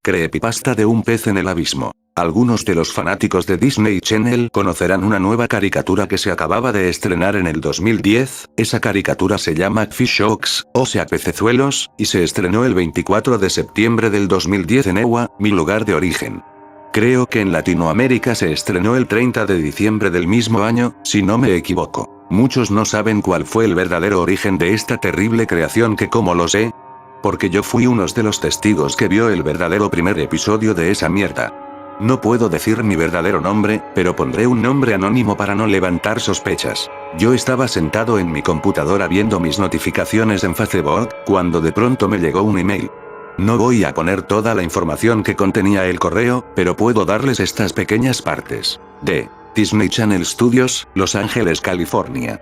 Creepypasta de un pez en el abismo. Algunos de los fanáticos de Disney Channel conocerán una nueva caricatura que se acababa de estrenar en el 2010, esa caricatura se llama Fishhawks, o sea pecezuelos, y se estrenó el 24 de septiembre del 2010 en Ewa, mi lugar de origen. Creo que en Latinoamérica se estrenó el 30 de diciembre del mismo año, si no me equivoco. Muchos no saben cuál fue el verdadero origen de esta terrible creación que ¿cómo lo sé? Porque yo fui uno de los testigos que vio el verdadero primer episodio de esa mierda. No puedo decir mi verdadero nombre, pero pondré un nombre anónimo para no levantar sospechas. Yo estaba sentado en mi computadora viendo mis notificaciones en Facebook, cuando de pronto me llegó un email. No voy a poner toda la información que contenía el correo, pero puedo darles estas pequeñas partes. De Disney Channel Studios, Los Ángeles, California.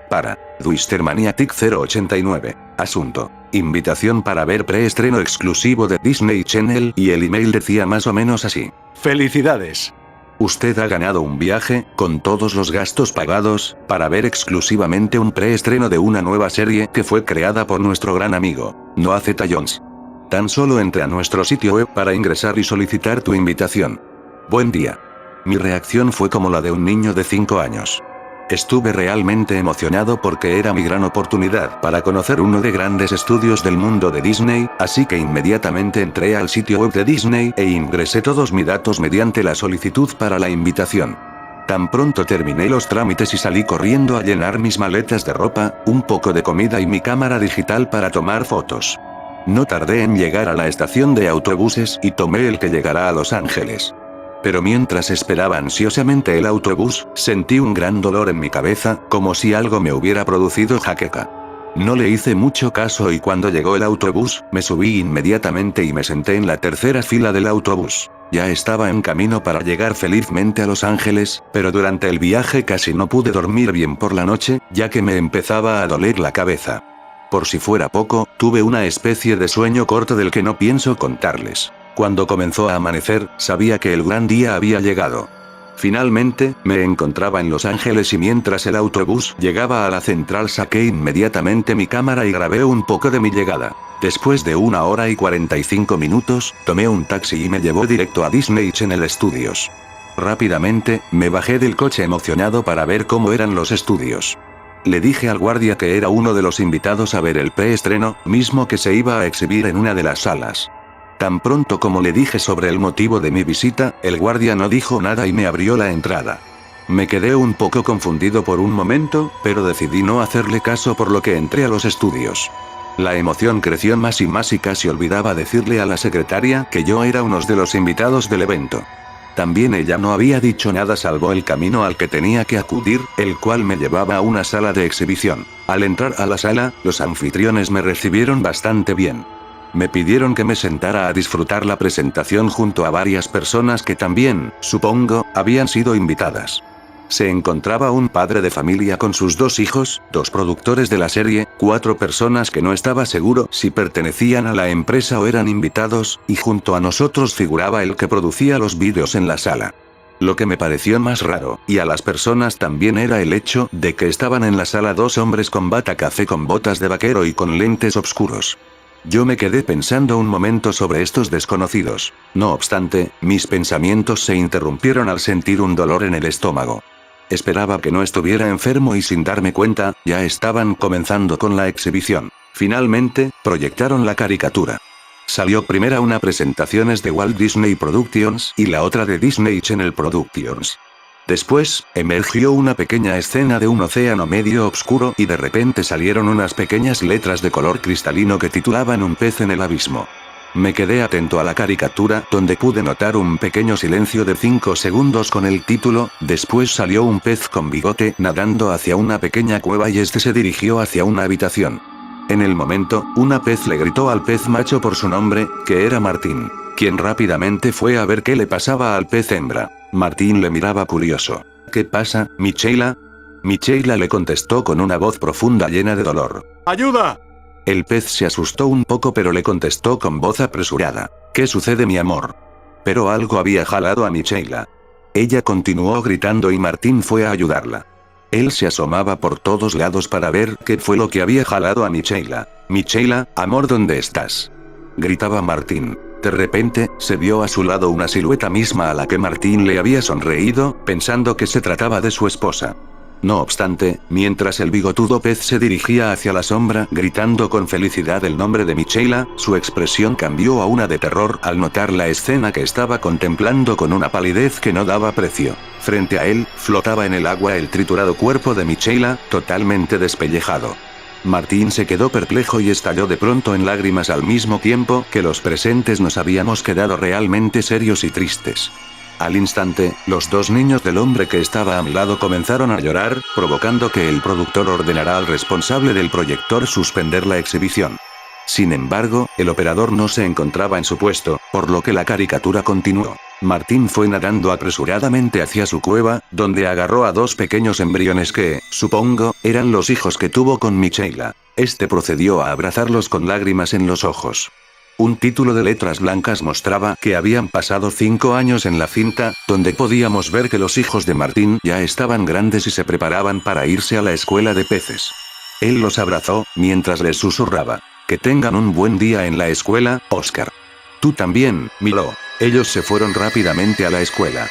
Para Twister Maniatic 089. Asunto: invitación para ver preestreno exclusivo de Disney Channel, y el email decía más o menos así. ¡Felicidades! Usted ha ganado un viaje, con todos los gastos pagados, para ver exclusivamente un preestreno de una nueva serie que fue creada por nuestro gran amigo, Noah Z. Jones. Tan solo entre a nuestro sitio web para ingresar y solicitar tu invitación. Buen día. Mi reacción fue como la de un niño de 5 años. Estuve realmente emocionado porque era mi gran oportunidad para conocer uno de grandes estudios del mundo de Disney, así que inmediatamente entré al sitio web de Disney e ingresé todos mis datos mediante la solicitud para la invitación. Tan pronto terminé los trámites y salí corriendo a llenar mis maletas de ropa, un poco de comida y mi cámara digital para tomar fotos. No tardé en llegar a la estación de autobuses y tomé el que llegará a Los Ángeles. Pero mientras esperaba ansiosamente el autobús, sentí un gran dolor en mi cabeza, como si algo me hubiera producido jaqueca. No le hice mucho caso y cuando llegó el autobús, me subí inmediatamente y me senté en la tercera fila del autobús. Ya estaba en camino para llegar felizmente a Los Ángeles, pero durante el viaje casi no pude dormir bien por la noche, ya que me empezaba a doler la cabeza. Por si fuera poco, tuve una especie de sueño corto del que no pienso contarles. Cuando comenzó a amanecer, sabía que el gran día había llegado. Finalmente, me encontraba en Los Ángeles y mientras el autobús llegaba a la central saqué inmediatamente mi cámara y grabé un poco de mi llegada. Después de 1 hora y 45 minutos, tomé un taxi y me llevó directo a Disney Channel Studios. Rápidamente, me bajé del coche emocionado para ver cómo eran los estudios. Le dije al guardia que era uno de los invitados a ver el preestreno, mismo que se iba a exhibir en una de las salas. Tan pronto como le dije sobre el motivo de mi visita, el guardia no dijo nada y me abrió la entrada. Me quedé un poco confundido por un momento, pero decidí no hacerle caso por lo que entré a los estudios. La emoción creció más y casi olvidaba decirle a la secretaria que yo era uno de los invitados del evento. También ella no había dicho nada salvo el camino al que tenía que acudir, el cual me llevaba a una sala de exhibición. Al entrar a la sala, los anfitriones me recibieron bastante bien. Me pidieron que me sentara a disfrutar la presentación junto a varias personas que también, supongo, habían sido invitadas. Se encontraba un padre de familia con sus 2 hijos, 2 productores de la serie, 4 personas que no estaba seguro si pertenecían a la empresa o eran invitados, y junto a nosotros figuraba el que producía los vídeos en la sala. Lo que me pareció más raro, y a las personas también, era el hecho de que estaban en la sala 2 hombres con bata café con botas de vaquero y con lentes oscuros. Yo me quedé pensando un momento sobre estos desconocidos. No obstante, mis pensamientos se interrumpieron al sentir un dolor en el estómago. Esperaba que no estuviera enfermo y sin darme cuenta, ya estaban comenzando con la exhibición. Finalmente, proyectaron la caricatura. Salió primero una presentación de Walt Disney Productions y la otra de Disney Channel Productions. Después, emergió una pequeña escena de un océano medio oscuro y de repente salieron unas pequeñas letras de color cristalino que titulaban Un pez en el abismo. Me quedé atento a la caricatura, donde pude notar un pequeño silencio de 5 segundos con el título. Después salió un pez con bigote nadando hacia una pequeña cueva y este se dirigió hacia una habitación. En el momento, una pez le gritó al pez macho por su nombre, que era Martín, quien rápidamente fue a ver qué le pasaba al pez hembra. Martín le miraba curioso. ¿Qué pasa, Michaela? Michaela le contestó con una voz profunda llena de dolor. ¡Ayuda! El pez se asustó un poco pero le contestó con voz apresurada. ¿Qué sucede, mi amor? Pero algo había jalado a Michaela. Ella continuó gritando y Martín fue a ayudarla. Él se asomaba por todos lados para ver qué fue lo que había jalado a Michaela. Michaela, amor, ¿dónde estás? Gritaba Martín. De repente, se vio a su lado una silueta misma a la que Martín le había sonreído, pensando que se trataba de su esposa. No obstante, mientras el bigotudo pez se dirigía hacia la sombra gritando con felicidad el nombre de Michaela, su expresión cambió a una de terror al notar la escena que estaba contemplando con una palidez que no daba precio. Frente a él, flotaba en el agua el triturado cuerpo de Michaela, totalmente despellejado. Martín se quedó perplejo y estalló de pronto en lágrimas al mismo tiempo que los presentes nos habíamos quedado realmente serios y tristes. Al instante, los dos niños del hombre que estaba a mi lado comenzaron a llorar, provocando que el productor ordenara al responsable del proyector suspender la exhibición. Sin embargo, el operador no se encontraba en su puesto, por lo que la caricatura continuó. Martín fue nadando apresuradamente hacia su cueva, donde agarró a dos pequeños embriones que, supongo, eran los hijos que tuvo con Michaela. Este procedió a abrazarlos con lágrimas en los ojos. Un título de letras blancas mostraba que habían pasado 5 años en la cinta, donde podíamos ver que los hijos de Martín ya estaban grandes y se preparaban para irse a la escuela de peces. Él los abrazó, mientras les susurraba: "Que tengan un buen día en la escuela, Oscar. Tú también, Milo". Ellos se fueron rápidamente a la escuela.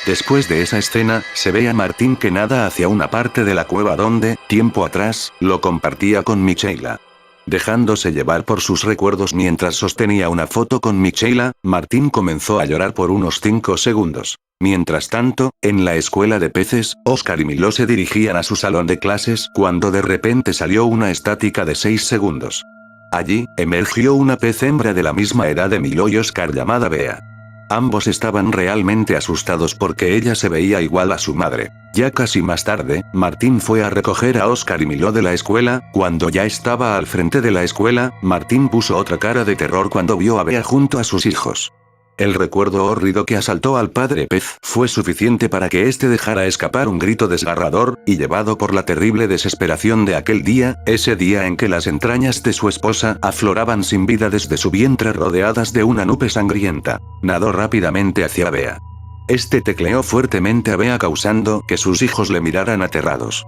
Después de esa escena, se ve a Martín que nada hacia una parte de la cueva donde, tiempo atrás, lo compartía con Michaela. Dejándose llevar por sus recuerdos mientras sostenía una foto con Michaela, Martín comenzó a llorar por unos 5 segundos. Mientras tanto, en la escuela de peces, Oscar y Milo se dirigían a su salón de clases cuando de repente salió una estática de 6 segundos. Allí, emergió una pez hembra de la misma edad de Milo y Oscar llamada Bea. Ambos estaban realmente asustados porque ella se veía igual a su madre. Ya casi más tarde, Martín fue a recoger a Oscar y Milo de la escuela. Cuando ya estaba al frente de la escuela, Martín puso otra cara de terror cuando vio a Bea junto a sus hijos. El recuerdo hórrido que asaltó al padre pez fue suficiente para que éste dejara escapar un grito desgarrador, y llevado por la terrible desesperación de aquel día, ese día en que las entrañas de su esposa afloraban sin vida desde su vientre rodeadas de una nube sangrienta, nadó rápidamente hacia Bea. Este tecleó fuertemente a Bea causando que sus hijos le miraran aterrados.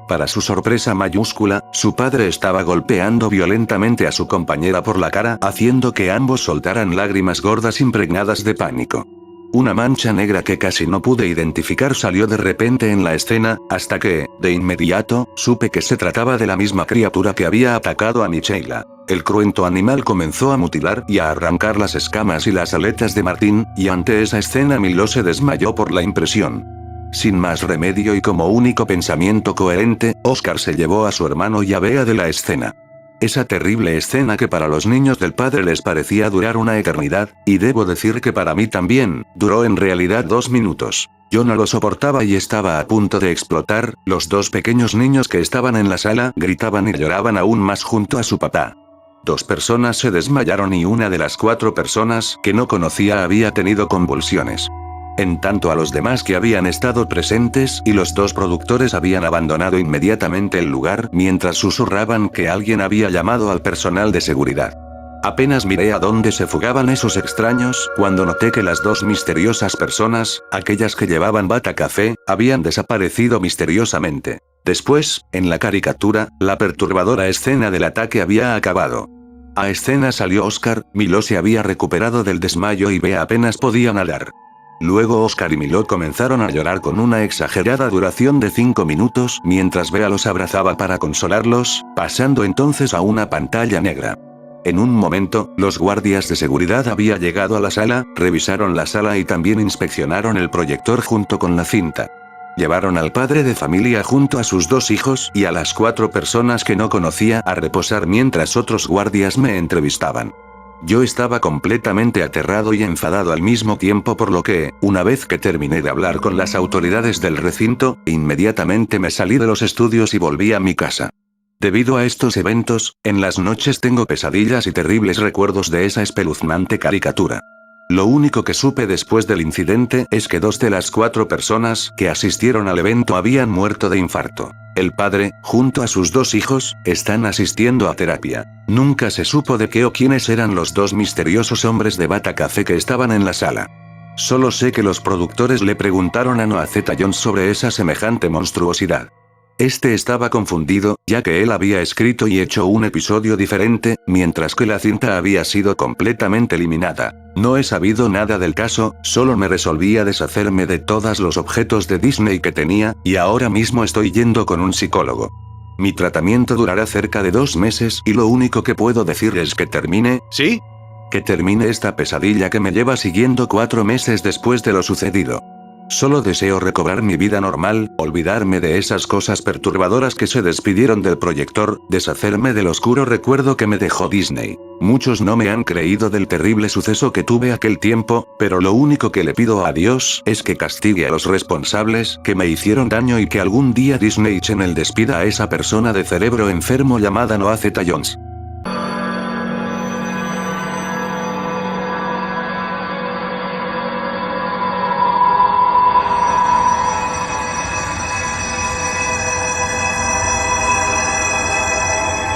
Para su sorpresa mayúscula, su padre estaba golpeando violentamente a su compañera por la cara, haciendo que ambos soltaran lágrimas gordas impregnadas de pánico. Una mancha negra que casi no pude identificar salió de repente en la escena, hasta que, de inmediato, supe que se trataba de la misma criatura que había atacado a Michaela. El cruento animal comenzó a mutilar y a arrancar las escamas y las aletas de Martín, y ante esa escena Milo se desmayó por la impresión. Sin más remedio y como único pensamiento coherente, Oscar se llevó a su hermano y a Bea de la escena. Esa terrible escena que para los niños del padre les parecía durar una eternidad, y debo decir que para mí también, duró en realidad 2 minutos. Yo no lo soportaba y estaba a punto de explotar. Los dos pequeños niños que estaban en la sala gritaban y lloraban aún más junto a su papá. 2 personas se desmayaron y una de las 4 personas que no conocía había tenido convulsiones. En tanto a los demás que habían estado presentes y los 2 productores habían abandonado inmediatamente el lugar mientras susurraban que alguien había llamado al personal de seguridad. Apenas miré a dónde se fugaban esos extraños cuando noté que las 2 misteriosas personas, aquellas que llevaban bata café, habían desaparecido misteriosamente. Después, en la caricatura, la perturbadora escena del ataque había acabado. A escena salió Oscar. Milo se había recuperado del desmayo y Bea apenas podía nadar. Luego Oscar y Milo comenzaron a llorar con una exagerada duración de 5 minutos mientras Bea los abrazaba para consolarlos, pasando entonces a una pantalla negra. En un momento, los guardias de seguridad habían llegado a la sala, revisaron la sala y también inspeccionaron el proyector junto con la cinta. Llevaron al padre de familia junto a sus 2 hijos y a las 4 personas que no conocía a reposar mientras otros guardias me entrevistaban. Yo estaba completamente aterrado y enfadado al mismo tiempo, por lo que, una vez que terminé de hablar con las autoridades del recinto, inmediatamente me salí de los estudios y volví a mi casa. Debido a estos eventos, en las noches tengo pesadillas y terribles recuerdos de esa espeluznante caricatura. Lo único que supe después del incidente es que 2 de las 4 personas que asistieron al evento habían muerto de infarto. El padre, junto a sus 2 hijos, están asistiendo a terapia. Nunca se supo de qué o quiénes eran los 2 misteriosos hombres de bata café que estaban en la sala. Solo sé que los productores le preguntaron a Noah Z. Jones sobre esa semejante monstruosidad. Este estaba confundido, ya que él había escrito y hecho un episodio diferente, mientras que la cinta había sido completamente eliminada. No he sabido nada del caso, solo me resolví a deshacerme de todos los objetos de Disney que tenía, y ahora mismo estoy yendo con un psicólogo. Mi tratamiento durará cerca de 2 meses y lo único que puedo decir es que termine, ¿sí? Que termine esta pesadilla que me lleva siguiendo 4 meses después de lo sucedido. Solo deseo recobrar mi vida normal, olvidarme de esas cosas perturbadoras que se despidieron del proyector, deshacerme del oscuro recuerdo que me dejó Disney. Muchos no me han creído del terrible suceso que tuve aquel tiempo, pero lo único que le pido a Dios es que castigue a los responsables que me hicieron daño y que algún día Disney Channel despida a esa persona de cerebro enfermo llamada Noah Z. Jones.